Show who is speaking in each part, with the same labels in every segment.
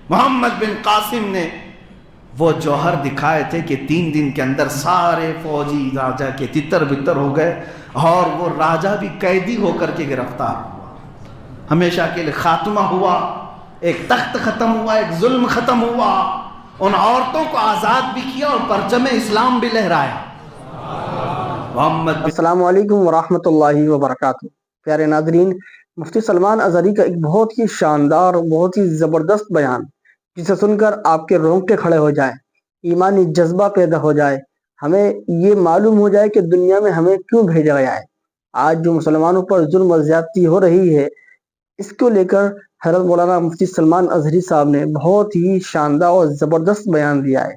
Speaker 1: محمد بن قاسم نے وہ جوہر دکھائے تھے کہ 3 دن کے اندر سارے فوجی راجہ کے تتر بتر ہو گئے اور وہ راجہ بھی قیدی ہو کر کے گرفتار ہوا، ہمیشہ کے لیے خاتمہ ہوا، ایک تخت ختم ہوا، ایک ظلم ختم ہوا، ان عورتوں کو آزاد بھی کیا اور پرچم اسلام بھی لہرایا۔
Speaker 2: السلام علیکم ورحمۃ اللہ وبرکاتہ۔ پیارے ناظرین، مفتی سلمان اظہری کا ایک بہت ہی شاندار اور بہت ہی زبردست بیان، جسے سن کر آپ کے رونگٹے کھڑے ہو جائیں، ایمانی جذبہ پیدا ہو جائے، ہمیں یہ معلوم ہو جائے کہ دنیا میں ہمیں کیوں بھیجا گیا ہے۔ آج جو مسلمانوں پر ظلم و زیادتی ہو رہی ہے، اس کو لے کر حضرت مولانا مفتی سلمان اظہری صاحب نے بہت ہی شاندار اور زبردست بیان دیا ہے۔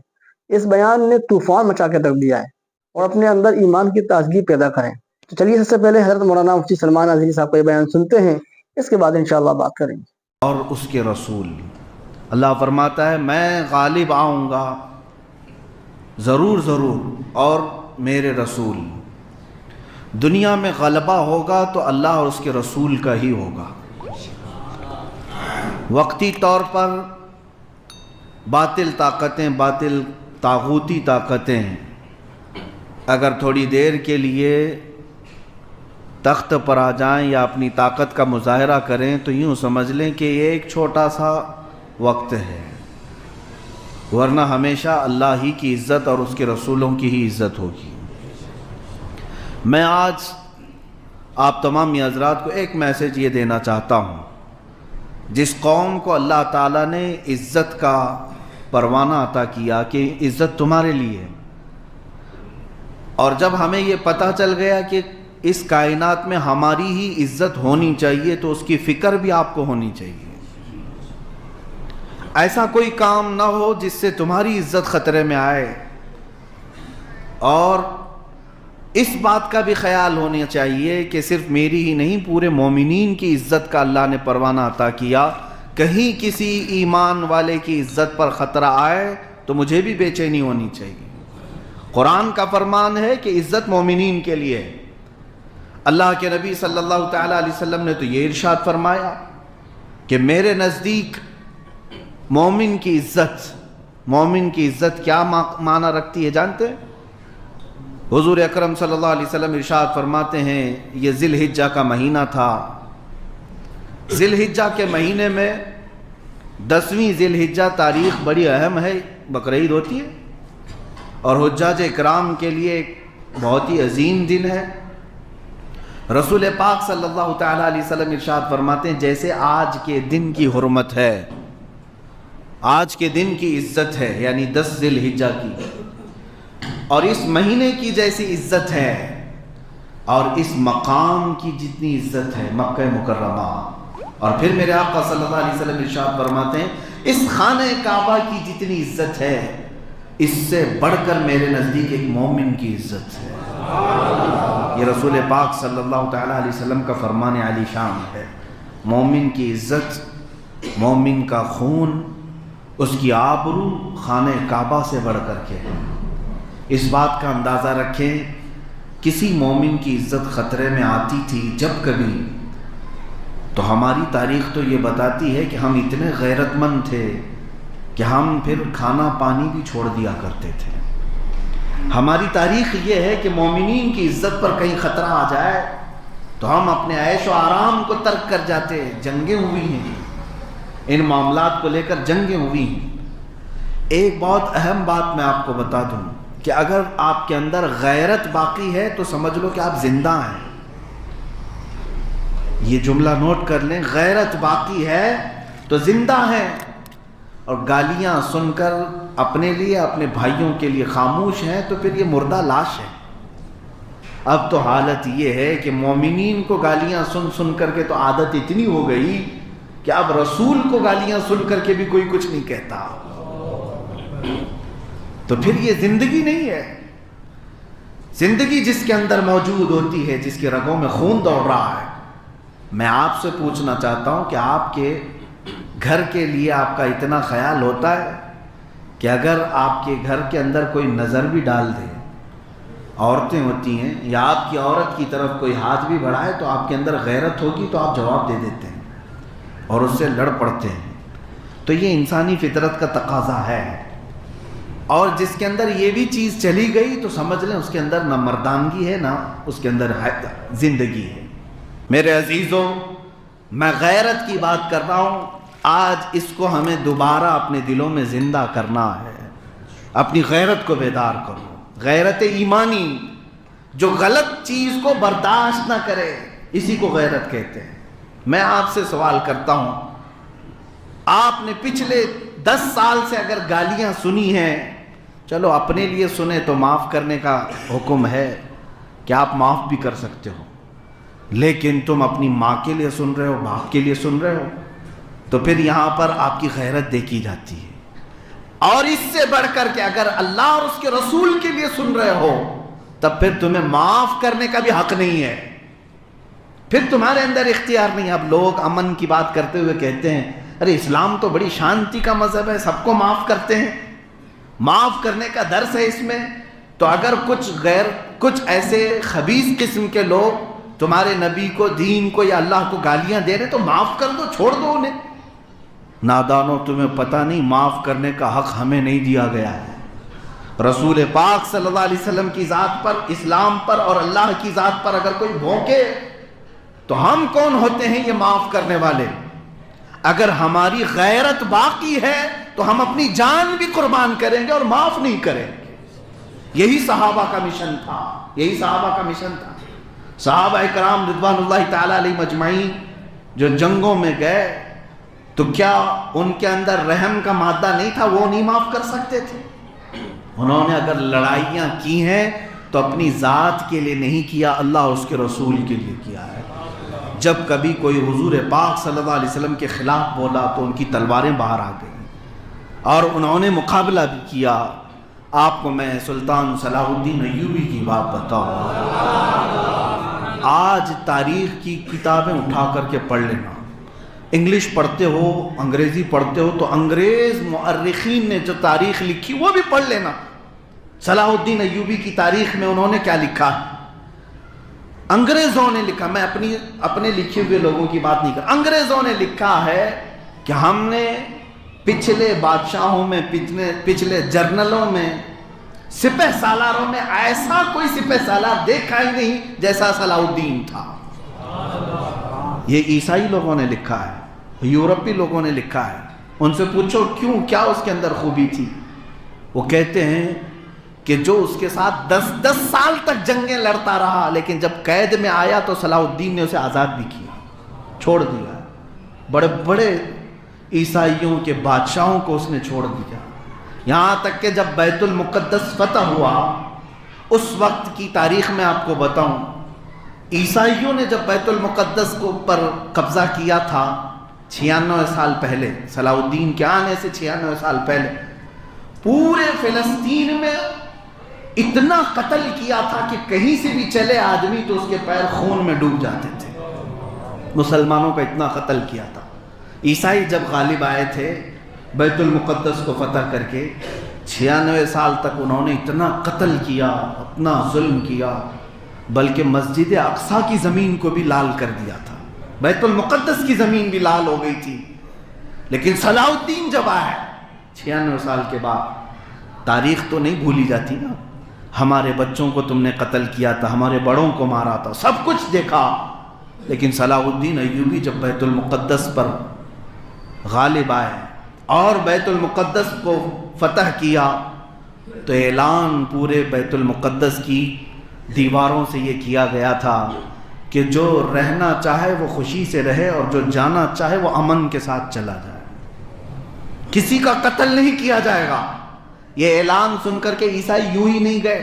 Speaker 2: اس بیان نے طوفان مچا کے رکھ دیا ہے اور اپنے اندر ایمان کی تازگی پیدا کریں۔ تو چلیے سب سے پہلے حضرت مولانا مفتی سلمان اظہری صاحب کا یہ بیان سنتے ہیں، اس کے بعد انشاءاللہ بات کریں گے۔
Speaker 1: اور اس کے رسول، اللہ فرماتا ہے میں غالب آؤں گا ضرور ضرور، اور میرے رسول، دنیا میں غلبہ ہوگا تو اللہ اور اس کے رسول کا ہی ہوگا۔ وقتی طور پر باطل طاقتیں، باطل طاغوتی طاقتیں اگر تھوڑی دیر کے لیے تخت پر آ جائیں یا اپنی طاقت کا مظاہرہ کریں تو یوں سمجھ لیں کہ یہ ایک چھوٹا سا وقت ہے، ورنہ ہمیشہ اللہ ہی کی عزت اور اس کے رسولوں کی ہی عزت ہوگی۔ میں آج آپ تمام حضرات کو ایک میسج یہ دینا چاہتا ہوں، جس قوم کو اللہ تعالیٰ نے عزت کا پروانہ عطا کیا کہ عزت تمہارے لیے ہے، اور جب ہمیں یہ پتہ چل گیا کہ اس کائنات میں ہماری ہی عزت ہونی چاہیے تو اس کی فکر بھی آپ کو ہونی چاہیے۔ ایسا کوئی کام نہ ہو جس سے تمہاری عزت خطرے میں آئے، اور اس بات کا بھی خیال ہونا چاہیے کہ صرف میری ہی نہیں، پورے مومنین کی عزت کا اللہ نے پروانہ عطا کیا، کہیں کسی ایمان والے کی عزت پر خطرہ آئے تو مجھے بھی بے چینی ہونی چاہیے۔ قرآن کا فرمان ہے کہ عزت مومنین کے لیے ہے۔ اللہ کے نبی صلی اللہ تعالیٰ علیہ وسلم نے تو یہ ارشاد فرمایا کہ میرے نزدیک مومن کی عزت کیا معنی رکھتی ہے جانتے ہیں؟ حضور اکرم صلی اللہ علیہ وسلم ارشاد فرماتے ہیں، یہ ذی الحجہ کا مہینہ تھا، ذی الحجہ کے مہینے میں 10ویں ذی الحجہ تاریخ بڑی اہم ہے، بقرعید ہوتی ہے، اور حجاج اکرام کے لیے ایک بہت ہی عظیم دن ہے۔ رسول پاک صلی اللہ تعالیٰ علیہ وسلم ارشاد فرماتے ہیں جیسے آج کے دن کی حرمت ہے، آج کے دن کی عزت ہے، یعنی 10 ذی الحجہ کی، اور اس مہینے کی جیسی عزت ہے اور اس مقام کی جتنی عزت ہے مکہ مکرمہ۔ اور پھر میرے آقا صلی اللہ علیہ وسلم ارشاد فرماتے ہیں اس خانہ کعبہ کی جتنی عزت ہے اس سے بڑھ کر میرے نزدیک ایک مومن کی عزت ہے۔ یہ رسول پاک صلی اللہ تعالیٰ علیہ وسلم کا فرمان علی شان ہے۔ مومن کی عزت، مومن کا خون، اس کی آبرو خانہ کعبہ سے بڑھ کر کے ہے۔ اس بات کا اندازہ رکھیں، کسی مومن کی عزت خطرے میں آتی تھی جب کبھی، تو ہماری تاریخ تو یہ بتاتی ہے کہ ہم اتنے غیرت مند تھے کہ ہم پھر کھانا پانی بھی چھوڑ دیا کرتے تھے۔ ہماری تاریخ یہ ہے کہ مومنین کی عزت پر کہیں خطرہ آ جائے تو ہم اپنے عیش و آرام کو ترک کر جاتے ہیں۔ جنگیں ہوئی ہیں، ان معاملات کو لے کر جنگیں ہوئی ہیں۔ ایک بہت اہم بات میں آپ کو بتا دوں کہ اگر آپ کے اندر غیرت باقی ہے تو سمجھ لو کہ آپ زندہ ہیں۔ یہ جملہ نوٹ کر لیں، غیرت باقی ہے تو زندہ ہیں، اور گالیاں سن کر اپنے لیے اپنے بھائیوں کے لیے خاموش ہیں تو پھر یہ مردہ لاش ہے۔ اب تو حالت یہ ہے کہ مومنین کو گالیاں سن سن کر کے تو عادت اتنی ہو گئی کہ اب رسول کو گالیاں سن کر کے بھی کوئی کچھ نہیں کہتا، تو پھر یہ زندگی نہیں ہے۔ زندگی جس کے اندر موجود ہوتی ہے، جس کے رگوں میں خون دوڑ رہا ہے۔ میں آپ سے پوچھنا چاہتا ہوں کہ آپ کے گھر کے لیے آپ کا اتنا خیال ہوتا ہے کہ اگر آپ کے گھر کے اندر کوئی نظر بھی ڈال دے، عورتیں ہوتی ہیں، یا آپ کی عورت کی طرف کوئی ہاتھ بھی بڑھائے تو آپ کے اندر غیرت ہوگی تو آپ جواب دے دیتے ہیں اور اس سے لڑ پڑتے ہیں۔ تو یہ انسانی فطرت کا تقاضا ہے، اور جس کے اندر یہ بھی چیز چلی گئی تو سمجھ لیں اس کے اندر نہ مردانگی ہے نہ اس کے اندر زندگی ہے۔ میرے عزیزوں، میں غیرت کی بات کر رہا ہوں، آج اس کو ہمیں دوبارہ اپنے دلوں میں زندہ کرنا ہے۔ اپنی غیرت کو بیدار کرو، غیرت ایمانی، جو غلط چیز کو برداشت نہ کرے، اسی کو غیرت کہتے ہیں۔ میں آپ سے سوال کرتا ہوں، آپ نے پچھلے 10 سال سے اگر گالیاں سنی ہیں، چلو اپنے لیے سنیں تو معاف کرنے کا حکم ہے کہ آپ معاف بھی کر سکتے ہو، لیکن تم اپنی ماں کے لیے سن رہے ہو، باپ کے لیے سن رہے ہو، تو پھر یہاں پر آپ کی غیرت دیکھی جاتی ہے۔ اور اس سے بڑھ کر کے اگر اللہ اور اس کے رسول کے لیے سن رہے ہو، تب پھر تمہیں معاف کرنے کا بھی حق نہیں ہے، پھر تمہارے اندر اختیار نہیں۔ اب لوگ امن کی بات کرتے ہوئے کہتے ہیں ارے اسلام تو بڑی شانتی کا مذہب ہے، سب کو معاف کرتے ہیں، معاف کرنے کا درس ہے اس میں۔ تو اگر کچھ ایسے خبیث قسم کے لوگ تمہارے نبی کو، دین کو یا اللہ کو گالیاں دے رہے تو معاف کر دو، چھوڑ دو انہیں۔ نادانو، تمہیں پتہ نہیں معاف کرنے کا حق ہمیں نہیں دیا گیا ہے۔ رسول پاک صلی اللہ علیہ وسلم کی ذات پر، اسلام پر اور اللہ کی ذات پر اگر کوئی بھونکے تو ہم کون ہوتے ہیں یہ معاف کرنے والے؟ اگر ہماری غیرت باقی ہے تو ہم اپنی جان بھی قربان کریں گے اور معاف نہیں کریں گے۔ یہی صحابہ کا مشن تھا، یہی صحابہ کا مشن تھا۔ صحابہ کرام رضوان اللہ تعالی علیہ مجمعین جو جنگوں میں گئے تو کیا ان کے اندر رحم کا مادہ نہیں تھا؟ وہ نہیں معاف کر سکتے تھے؟ انہوں نے اگر لڑائیاں کی ہیں تو اپنی ذات کے لیے نہیں کیا، اللہ اور اس کے رسول کے لیے کیا ہے۔ جب کبھی کوئی حضور پاک صلی اللہ علیہ وسلم کے خلاف بولا تو ان کی تلواریں باہر آ گئیں اور انہوں نے مقابلہ بھی کیا۔ آپ کو میں سلطان صلاح الدین ایوبی کی بات بتاؤں، آج تاریخ کی کتابیں اٹھا کر کے پڑھ لینا، انگلش پڑھتے ہو، انگریزی پڑھتے ہو تو انگریز مؤرخین نے جو تاریخ لکھی وہ بھی پڑھ لینا۔ صلاح الدین ایوبی کی تاریخ میں انہوں نے کیا لکھا ہے؟ انگریزوں نے لکھا، میں اپنے لکھے ہوئے لوگوں کی بات نہیں کر، انگریزوں نے لکھا ہے کہ ہم نے پچھلے بادشاہوں میں، پچھلے جرنلوں میں، سپہ سالاروں میں ایسا کوئی سپہ سالار دیکھا ہی نہیں جیسا صلاح الدین تھا۔ یہ عیسائی لوگوں نے لکھا ہے، یورپی لوگوں نے لکھا ہے۔ ان سے پوچھو کیوں، کیا اس کے اندر خوبی تھی؟ وہ کہتے ہیں کہ جو اس کے ساتھ 10 سال تک جنگیں لڑتا رہا، لیکن جب قید میں آیا تو صلاح الدین نے اسے آزاد بھی کیا، چھوڑ دیا۔ بڑے بڑے عیسائیوں کے بادشاہوں کو اس نے چھوڑ دیا، یہاں تک کہ جب بیت المقدس فتح ہوا، اس وقت کی تاریخ میں آپ کو بتاؤں، عیسائیوں نے جب بیت المقدس کو پر قبضہ کیا تھا 96 سال پہلے، صلاح الدین کے آنے سے 96 سال پہلے، پورے فلسطین میں اتنا قتل کیا تھا کہ کہیں سے بھی چلے آدمی تو اس کے پیر خون میں ڈوب جاتے تھے۔ مسلمانوں کا اتنا قتل کیا تھا۔ عیسائی جب غالب آئے تھے بیت المقدس کو فتح کر کے، 96 سال تک انہوں نے اتنا قتل کیا، اتنا ظلم کیا، بلکہ مسجد اقصیٰ کی زمین کو بھی لال کر دیا تھا، بیت المقدس کی زمین بھی لال ہو گئی تھی۔ لیکن صلاح الدین جب آئے 96 سال کے بعد، تاریخ تو نہیں بھولی جاتی نا، ہمارے بچوں کو تم نے قتل کیا تھا، ہمارے بڑوں کو مارا تھا، سب کچھ دیکھا، لیکن صلاح الدین ایوبی جب بیت المقدس پر غالب آئے اور بیت المقدس کو فتح کیا تو اعلان پورے بیت المقدس کی دیواروں سے یہ کیا گیا تھا کہ جو رہنا چاہے وہ خوشی سے رہے اور جو جانا چاہے وہ امن کے ساتھ چلا جائے، کسی کا قتل نہیں کیا جائے گا۔ یہ اعلان سن کر کے عیسائی یوں ہی نہیں گئے،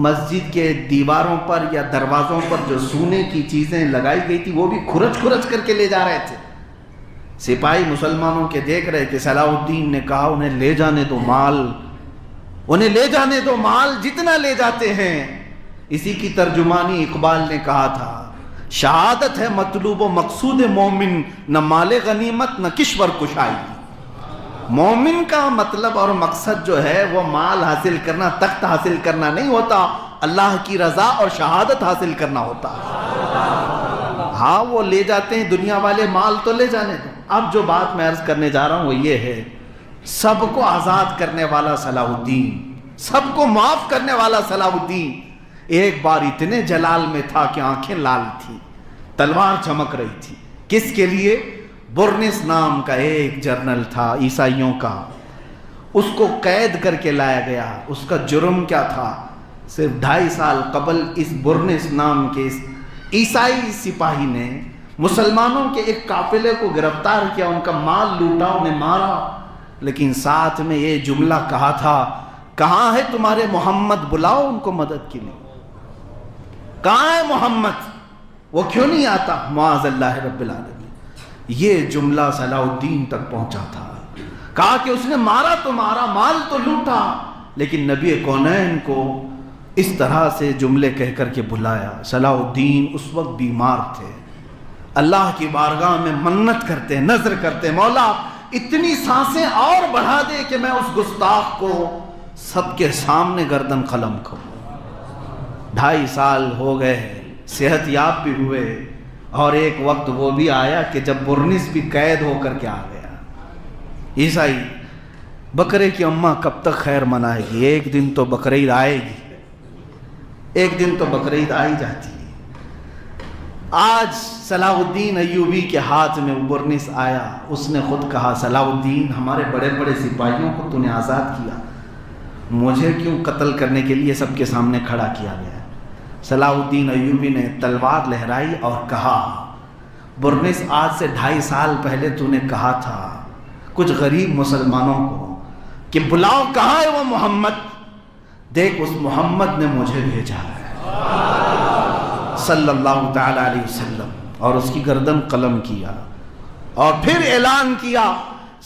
Speaker 1: مسجد کے دیواروں پر یا دروازوں پر جو سونے کی چیزیں لگائی گئی تھی وہ بھی کھرچ کھرچ کر کے لے جا رہے تھے۔ سپاہی مسلمانوں کے دیکھ رہے تھے، صلاح الدین نے کہا انہیں لے جانے دو مال، انہیں لے جانے دو مال، جتنا لے جاتے ہیں۔ اسی کی ترجمانی اقبال نے کہا تھا، شہادت ہے مطلوب و مقصود مومن، نہ مال غنیمت نہ کشور کشائی۔ مومن کا مطلب اور مقصد جو ہے وہ مال حاصل کرنا، تخت حاصل کرنا نہیں ہوتا، اللہ کی رضا اور شہادت حاصل کرنا ہوتا ہے۔ ہاں وہ لے جاتے ہیں دنیا والے، مال تو لے جانے دو. اب جو بات میں عرض کرنے جا رہا ہوں وہ یہ ہے، سب کو آزاد کرنے والا صلاح الدین، سب کو معاف کرنے والا صلاح الدین ایک بار اتنے جلال میں تھا کہ آنکھیں لال تھی، تلوار چمک رہی تھی. کس کے لیے؟ برنس نام کا ایک جرنل تھا عیسائیوں کا، اس کو قید کر کے لایا گیا. اس کا جرم کیا تھا؟ صرف 2.5 سال قبل اس برنس نام کے اس عیسائی سپاہی نے مسلمانوں کے ایک قافلے کو گرفتار کیا، ان کا مال لوٹا، انہیں مارا، لیکن ساتھ میں یہ جملہ کہا تھا، کہاں ہے تمہارے محمد؟ بلاؤ ان کو مدد کے لیے. کہاں ہے محمد؟ وہ کیوں نہیں آتا؟ معاذ اللہ رب العالمین. یہ جملہ صلاح الدین تک پہنچا تھا. کہا کہ اس نے مارا تو مارا، مال تو لوٹا، لیکن نبی کونین کو اس طرح سے جملے کہہ کر کے بلایا. صلاح الدین اس وقت بیمار تھے، اللہ کی بارگاہ میں منت کرتے، نذر کرتے، مولا اتنی سانسیں اور بڑھا دے کہ میں اس گستاخ کو سب کے سامنے گردن قلم کروں. 2.5 سال ہو گئے، صحت یاب بھی ہوئے، اور ایک وقت وہ بھی آیا کہ جب برنس بھی قید ہو کر کے آ گیا. عیسائی بکرے کی اماں کب تک خیر منائے گی؟ ایک دن تو بقرعید آئے گی، ایک دن تو بقرعید آئی جاتی ہے. آج صلاح الدین ایوبی کے ہاتھ میں وہ برنس آیا. اس نے خود کہا، صلاح الدین ہمارے بڑے بڑے سپاہیوں کو تو نے آزاد کیا، مجھے کیوں قتل کرنے کے لیے سب کے سامنے کھڑا کیا گیا؟ صلاح الدین ایوبی نے تلوار لہرائی اور کہا، برنس آج سے 2.5 سال پہلے تو نے کہا تھا کچھ غریب مسلمانوں کو کہ بلاؤ کہاں ہے وہ محمد؟ دیکھ اس محمد نے مجھے بھیجا ہے صلی اللہ تعالی علیہ وسلم. اور اس کی گردن قلم کیا اور پھر اعلان کیا،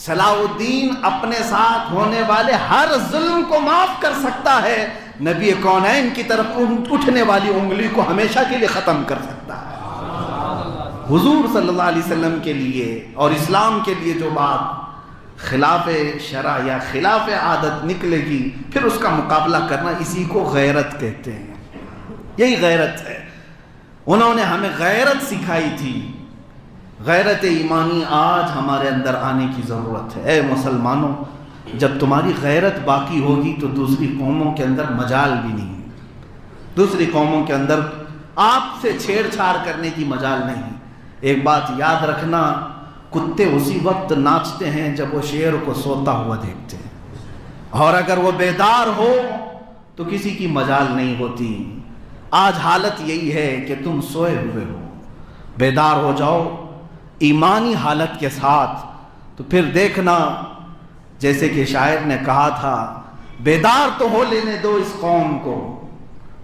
Speaker 1: صلاح الدین اپنے ساتھ ہونے والے ہر ظلم کو معاف کر سکتا ہے، نبی کونین کی طرف اٹھنے والی انگلی کو ہمیشہ کے لیے ختم کر سکتا ہے. حضور صلی اللہ علیہ وسلم کے لیے اور اسلام کے لیے جو بات خلاف شرع یا خلاف عادت نکلے گی، پھر اس کا مقابلہ کرنا، اسی کو غیرت کہتے ہیں. یہی غیرت ہے. انہوں نے ہمیں غیرت سکھائی تھی. غیرت ایمانی آج ہمارے اندر آنے کی ضرورت ہے. اے مسلمانوں، جب تمہاری غیرت باقی ہوگی تو دوسری قوموں کے اندر مجال بھی نہیں، دوسری قوموں کے اندر آپ سے چھیڑ چھاڑ کرنے کی مجال نہیں. ایک بات یاد رکھنا، کتے اسی وقت ناچتے ہیں جب وہ شیر کو سوتا ہوا دیکھتے ہیں، اور اگر وہ بیدار ہو تو کسی کی مجال نہیں ہوتی. آج حالت یہی ہے کہ تم سوئے ہوئے ہو، بیدار ہو جاؤ ایمانی حالت کے ساتھ، تو پھر دیکھنا جیسے کہ شاعر نے کہا تھا، بیدار تو ہو لینے دو اس قوم کو،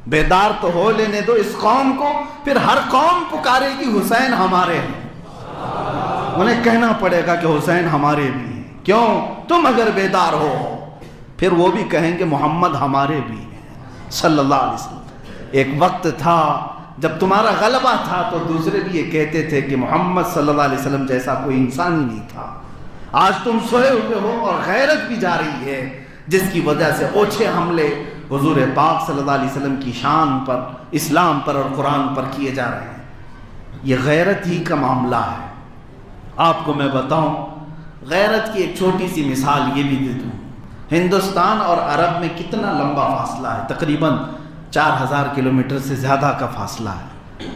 Speaker 1: بیدار تو ہو لینے دو اس قوم کو، پھر ہر قوم پکارے گی حسین ہمارے ہیں. انہیں کہنا پڑے گا کہ حسین ہمارے بھی ہیں. کیوں؟ تم اگر بیدار ہو پھر وہ بھی کہیں گے محمد ہمارے بھی ہیں صلی اللہ علیہ وسلم. ایک وقت تھا جب تمہارا غلبہ تھا تو دوسرے بھی یہ کہتے تھے کہ محمد صلی اللہ علیہ وسلم جیسا کوئی انسان ہی نہیں تھا. آج تم سوئے ہوئے ہو اور غیرت بھی جا رہی ہے، جس کی وجہ سے اوچھے حملے حضور پاک صلی اللہ علیہ وسلم کی شان پر، اسلام پر اور قرآن پر کیے جا رہے ہیں. یہ غیرت ہی کا معاملہ ہے. آپ کو میں بتاؤں، غیرت کی ایک چھوٹی سی مثال یہ بھی دے دوں. ہندوستان اور عرب میں کتنا لمبا فاصلہ ہے؟ تقریباً 4000 کلومیٹر سے زیادہ کا فاصلہ ہے.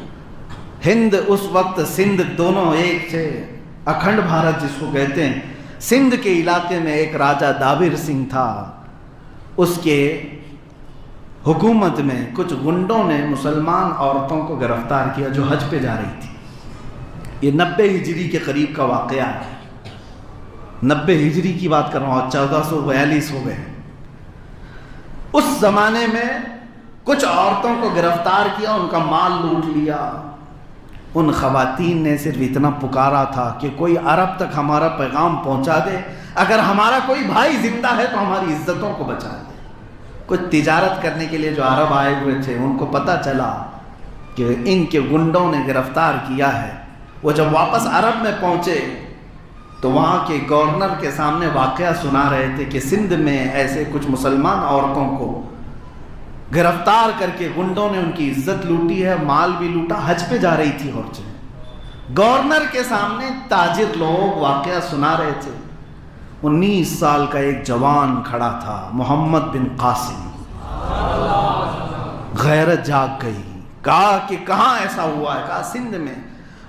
Speaker 1: ہند اس وقت سندھ دونوں ایک تھے، اکھنڈ بھارت جس کو کہتے ہیں. سندھ کے علاقے میں ایک راجہ دابر سنگھ تھا. اس کے حکومت میں کچھ گنڈوں نے مسلمان عورتوں کو گرفتار کیا جو حج پہ جا رہی تھی. یہ 90 ہجری کے قریب کا واقعہ ہے. 90 ہجری کی بات کر رہا ہوں، 1442 ہو گئے. اس زمانے میں کچھ عورتوں کو گرفتار کیا، ان کا مال لوٹ لیا. ان خواتین نے صرف اتنا پکارا تھا کہ کوئی عرب تک ہمارا پیغام پہنچا دے، اگر ہمارا کوئی بھائی زندہ ہے تو ہماری عزتوں کو بچا دے. کچھ تجارت کرنے کے لیے جو عرب آئے ہوئے تھے ان کو پتہ چلا کہ ان کے گنڈوں نے گرفتار کیا ہے. وہ جب واپس عرب میں پہنچے تو وہاں کے گورنر کے سامنے واقعہ سنا رہے تھے کہ سندھ میں ایسے کچھ مسلمان عورتوں کو گرفتار کر کے گنڈوں نے ان کی عزت لوٹی ہے، مال بھی لوٹا. حج پہ جا رہی تھی عورتیں. گورنر کے سامنے تاجر لوگ واقعہ سنا رہے تھے. 19 سال کا ایک جوان کھڑا تھا, محمد بن قاسم. غیرت جاگ گئی, کہا کہ کہاں ایسا ہوا ہے؟ کہا سندھ میں.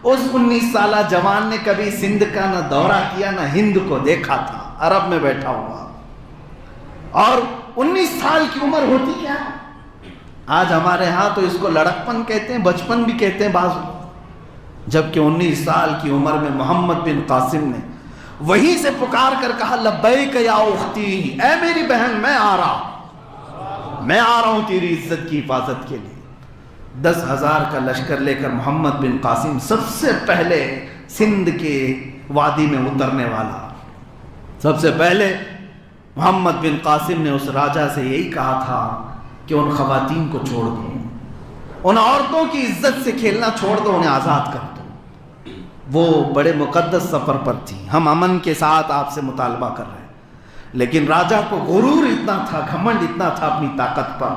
Speaker 1: اس 19 سالہ جوان نے کبھی سندھ کا نہ دورہ کیا نہ ہند کو دیکھا تھا, عرب میں بیٹھا ہوا. اور 19 سال کی عمر ہوتی کیا ہے؟ آج ہمارے ہاں تو اس کو لڑکپن کہتے ہیں, بچپن بھی کہتے ہیں بعض, جبکہ 19 سال کی عمر میں محمد بن قاسم نے وہیں سے پکار کر کہا لبیک یا اختی, اے میری بہن میں آ رہا ہوں تیری عزت کی حفاظت کے لیے. 10,000 کا لشکر لے کر محمد بن قاسم سب سے پہلے سندھ کے وادی میں اترنے والا. سب سے پہلے محمد بن قاسم نے اس راجہ سے یہی کہا تھا کہ ان خواتین کو چھوڑ دو, ان عورتوں کی عزت سے کھیلنا چھوڑ دو, انہیں آزاد کر دو. وہ بڑے مقدس سفر پر تھی, ہم امن کے ساتھ آپ سے مطالبہ کر رہے ہیں. لیکن راجہ کو غرور اتنا تھا, گھمنڈ اتنا تھا اپنی طاقت پر,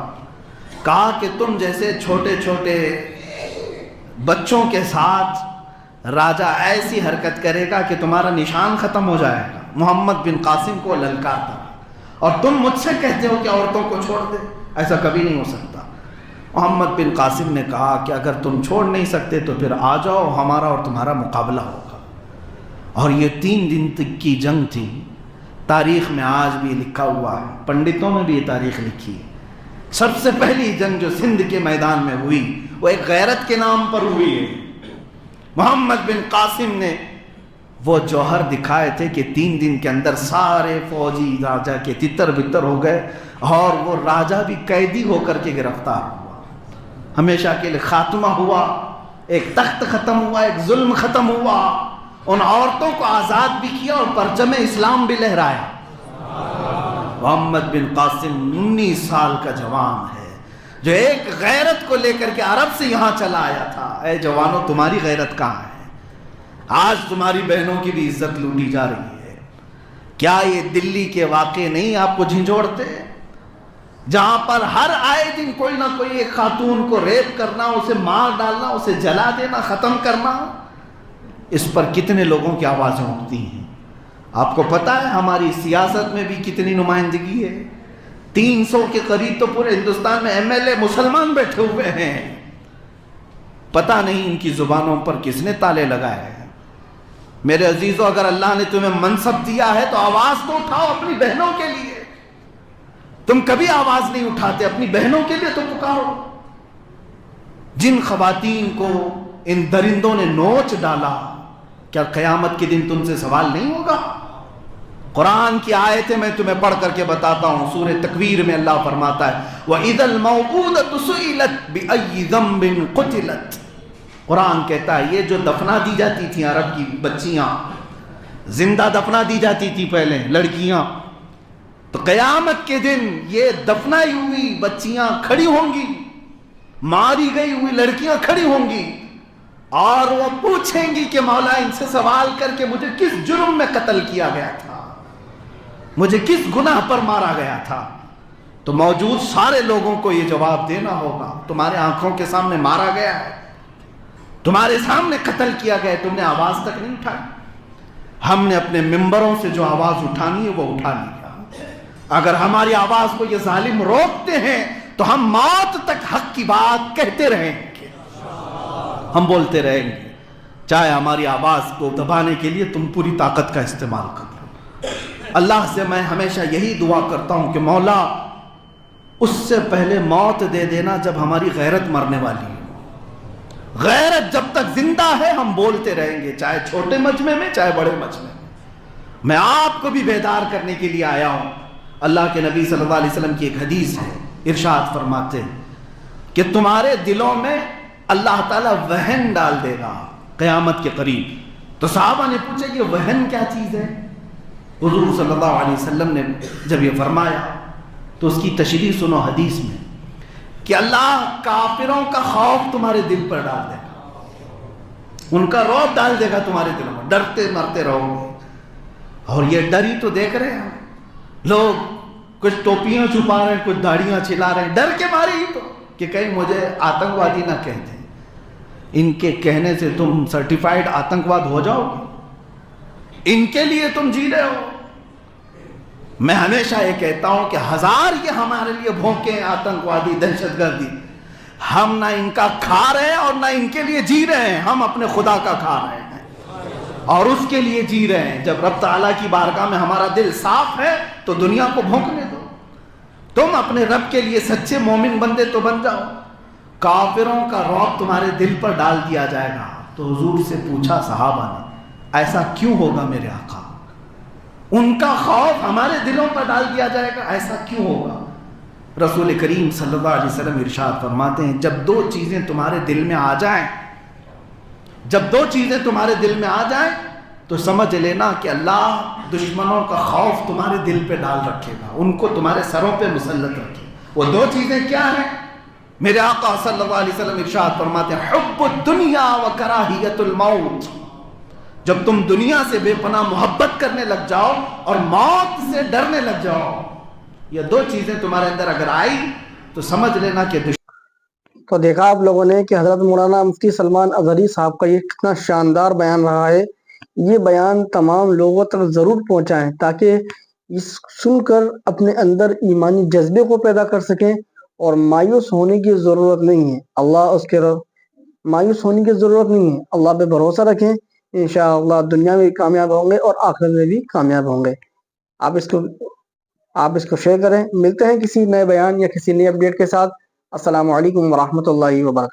Speaker 1: کہا کہ تم جیسے چھوٹے چھوٹے بچوں کے ساتھ راجہ ایسی حرکت کرے گا کہ تمہارا نشان ختم ہو جائے گا. محمد بن قاسم کو للکارتا, اور تم مجھ سے کہتے ہو کہ عورتوں کو چھوڑ دے, ایسا کبھی نہیں ہو سکتا. محمد بن قاسم نے کہا کہ اگر تم چھوڑ نہیں سکتے تو پھر آ جاؤ, ہمارا اور تمہارا مقابلہ ہوگا. اور یہ 3 دن تک کی جنگ تھی. تاریخ میں آج بھی لکھا ہوا ہے, پنڈتوں میں بھی یہ تاریخ لکھی ہے. سب سے پہلی جنگ جو سندھ کے میدان میں ہوئی وہ ایک غیرت کے نام پر ہوئی ہے. محمد بن قاسم نے وہ جوہر دکھائے تھے کہ 3 دن کے اندر سارے فوجی راجہ کے تتر بتر ہو گئے, اور وہ راجہ بھی قیدی ہو کر کے گرفتار ہوا. ہمیشہ کے لیے خاتمہ ہوا, ایک تخت ختم ہوا, ایک ظلم ختم ہوا. ان عورتوں کو آزاد بھی کیا اور پرچم اسلام بھی لہرایا. محمد بن قاسم 19 سال کا جوان ہے جو ایک غیرت کو لے کر کے عرب سے یہاں چلا آیا تھا. اے جوانوں, تمہاری غیرت کہاں ہے؟ آج تمہاری بہنوں کی بھی عزت لوٹی جا رہی ہے. کیا یہ دلی کے واقعے نہیں آپ کو جھنجھوڑتے, جہاں پر ہر آئے دن کوئی نہ کوئی ایک خاتون کو ریپ کرنا, اسے مار ڈالنا, اسے جلا دینا, ختم کرنا؟ اس پر کتنے لوگوں کی آوازیں اٹھتی ہیں. آپ کو پتہ ہے ہماری سیاست میں بھی کتنی نمائندگی ہے. 300 کے قریب تو پورے ہندوستان میں MLA مسلمان بیٹھے ہوئے ہیں. پتہ نہیں ان کی زبانوں پر کس نے تالے لگائے ہیں. میرے عزیزو, اگر اللہ نے تمہیں منصب دیا ہے تو آواز تو اٹھاؤ اپنی بہنوں کے لیے. تم کبھی آواز نہیں اٹھاتے, اپنی بہنوں کے لیے تو پکارو. جن خواتین کو ان درندوں نے نوچ ڈالا, کیا قیامت کے دن تم سے سوال نہیں ہوگا؟ قرآن کی آیتیں میں تمہیں پڑھ کر کے بتاتا ہوں. سورہ تکویر میں اللہ فرماتا ہے وَإِذَا الْمَوْءُودَةُ سُئِلَتْ بِأَيِّ ذَنبٍ قُتِلَتْ. قرآن کہتا ہے یہ جو دفنا دی جاتی تھیں عرب کی بچیاں, زندہ دفنا دی جاتی تھی پہلے لڑکیاں, تو قیامت کے دن یہ دفنائی ہوئی بچیاں کھڑی ہوں گی, ماری گئی ہوئی لڑکیاں کھڑی ہوں گی, اور وہ پوچھیں گی کہ مولا ان سے سوال کر کے مجھے کس جرم میں قتل کیا گیا تھا, مجھے کس گناہ پر مارا گیا تھا. تو موجود سارے لوگوں کو یہ جواب دینا ہوگا, تمہارے آنکھوں کے سامنے مارا گیا ہے, تمہارے سامنے قتل کیا گیا ہے, تم نے آواز تک نہیں اٹھائی. ہم نے اپنے ممبروں سے جو آواز اٹھانی ہے وہ اٹھا لی. اگر ہماری آواز کو یہ ظالم روکتے ہیں تو ہم موت تک حق کی بات کہتے رہیں گے, ہم بولتے رہیں گے, چاہے ہماری آواز کو دبانے کے لیے تم پوری طاقت کا استعمال کر لو. اللہ سے میں ہمیشہ یہی دعا کرتا ہوں کہ مولا اس سے پہلے موت دے دینا جب ہماری غیرت مرنے والی ہے. غیرت جب تک زندہ ہے ہم بولتے رہیں گے, چاہے چھوٹے مجمع میں چاہے بڑے مجمع میں. میں آپ کو بھی بیدار کرنے کے لیے آیا ہوں. اللہ کے نبی صلی اللہ علیہ وسلم کی ایک حدیث ہے, ارشاد فرماتے ہیں کہ تمہارے دلوں میں اللہ تعالیٰ وہن ڈال دے گا قیامت کے قریب. تو صحابہ نے پوچھا کہ وہن کیا چیز ہے؟ حضور صلی اللہ علیہ وسلم نے جب یہ فرمایا تو اس کی تشریح سنو حدیث میں کہ اللہ کافروں کا خوف تمہارے دل پر ڈال دے گا, ان کا رعب ڈال دے گا تمہارے دلوں میں, ڈرتے مرتے رہو گے. اور یہ ڈر ہی تو دیکھ رہے ہیں لوگ, کچھ ٹوپیاں چھپا رہے ہیں, کچھ داڑیاں چھلا رہے ہیں, ڈر کے مارے ہی تو کہ کہیں مجھے آتنکوادی نہ کہہ دیں. ان کے کہنے سے تم سرٹیفائیڈ آتنکواد ہو جاؤ گے؟ ان کے لیے تم جی رہے ہو؟ میں ہمیشہ یہ کہتا ہوں کہ 1000 یہ ہمارے لیے بھونکے آتنکوادی دہشت گردی، ہم نہ ان کا کھا رہے ہیں اور نہ ان کے لیے جی رہے ہیں، ہم اپنے خدا کا کھا رہے ہیں اور اس کے لیے جی رہے ہیں۔ جب رب تعالیٰ کی بارگاہ میں ہمارا دل صاف ہے تو دنیا کو بھونکنے دو، تم اپنے رب کے لیے سچے مومن بندے تو بن جاؤ۔ کافروں کا رعب تمہارے دل پر ڈال دیا جائے گا۔ تو حضور سے پوچھا صحابہ نے، ایسا کیوں ہوگا میرے آقا؟ ان کا خوف ہمارے دلوں پر ڈال دیا جائے گا، ایسا کیوں ہوگا؟ رسول کریم صلی اللہ علیہ وسلم ارشاد فرماتے ہیں، جب 2 چیزیں تمہارے دل میں آ جائیں، جب 2 چیزیں تمہارے دل میں آ جائیں تو سمجھ لینا کہ اللہ دشمنوں کا خوف تمہارے دل پہ ڈال رکھے گا، ان کو تمہارے سروں پہ مسلط رکھے گا۔ وہ 2 چیزیں کیا ہیں؟ میرے آقا صلی اللہ علیہ وسلم ارشاد فرماتے ہیں، حب الدنیا و کراہیت الموت۔ جب تم دنیا سے بے پناہ محبت کرنے لگ جاؤ اور موت سے ڈرنے لگ جاؤ، یہ 2 چیزیں تمہارے اندر اگر آئی تو سمجھ لینا کہ
Speaker 2: تو دیکھا آپ لوگوں نے کہ حضرت مولانا مفتی سلمان اظہری صاحب کا یہ کتنا شاندار بیان رہا ہے۔ یہ بیان تمام لوگوں تک ضرور پہنچائیں تاکہ اس سن کر اپنے اندر ایمانی جذبے کو پیدا کر سکیں، اور مایوس ہونے کی ضرورت نہیں ہے، مایوس ہونے کی ضرورت نہیں ہے، اللہ پہ بھروسہ رکھیں، انشاءاللہ دنیا میں بھی کامیاب ہوں گے اور آخرت میں بھی کامیاب ہوں گے۔ آپ اس کو شیئر کریں۔ ملتے ہیں کسی نئے بیان یا کسی نئے اپڈیٹ کے ساتھ۔ السلام علیکم ورحمۃ اللہ وبرکاتہ۔